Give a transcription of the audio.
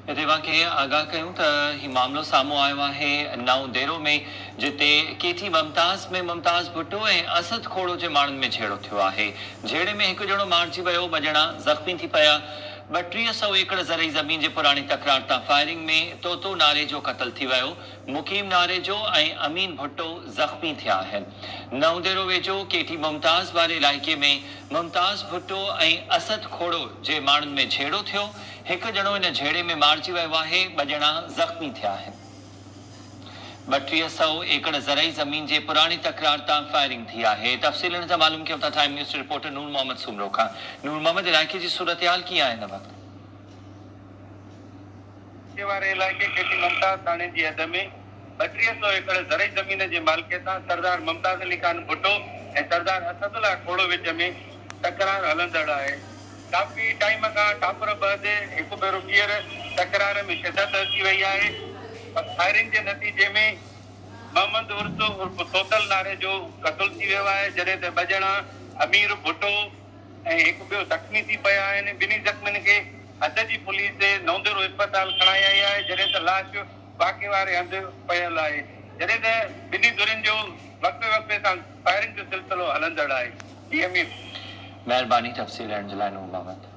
हिते वाक़ई आगाह कयूं त ही मामलो साम्हूं आयो आहे नओं देरो में, जिते केथी मुमताज़ में मुमताज़ भुट्टो ऐं असद खोड़ो जे माण्हुनि में झेड़ो थियो आहे। झेड़े में हिकु ॼणो मारिजी वियो, ॿ ॼणा ज़ख़्मी थी पिया। 3200 एकड़ ज़रई ज़मीन जे पुराणी तकरार तां फायरिंग में तोतो नारे जो क़त्ल थी वियो। मुकीम नारे जो ऐं अमीन भुट्टो ज़ख़्मी थिया आहिनि। नओं देरो वेझो केटी मुमताज़ वारे इलाइक़े में मुमताज़ भुट्टो ऐं असद खोड़ो जे माण्हुनि में झेड़ो थियो। हिकु ॼणो इन झेड़े में मारिजी वियो आहे, 2 ॼणा ज़ख़्मी थिया आहिनि। 3200 एकड़ ज़रई ज़मीन जे पुराणी तकरार तां फायरिंग थी आहे। तफ़सील सां मालूम कयूं था टाइम न्यूज़ रिपोर्टर नूर मोहम्मद सुमरो खां। नूर मोहम्मद, इलाइक़े जी सूरतहाल कीअं आहे हिन वक़्तु? वारे इलाइक़े केटी मुमताज़ थाणे जी हद में 3200 एकड़ ज़रई ज़मीन जे मालिकियत सरदार मुमताज़ अली खान भुट्टो ऐं सरदार असदुल्ला खोड़ो विच में तकरार हलंदड़ आहे। काफ़ी टाइम खां टापर बदे हिकु भेरो ॿीहर तकरार में शिदत अची वई आहे। फायरिंग के नतीजे में मोहम्मद उर्फ तोतल नारे जो क़त्ल थी वियो आहे, जॾहिं त 2 ॼणा अमीर भुट्टो ऐं हिकु ॿियो ज़ख़्मी थी पिया आहिनि। ॿिन्ही ज़ख़्मियुनि खे हद जी पुलिस नौंदेरो अस्पताल खणाई आई आहे, जॾहिं त लाश वाक़े वारे हंधि पियल आहे। जॾहिं त ॿिन्ही धुरियुनि जो वक़्ते वक़्ते सां फायरिंग जो सिलसिलो हलंदड़ आहे। जी अमीर, महिरबानी तफ़सील ॾियण जे लाइ नूर मोहम्मद।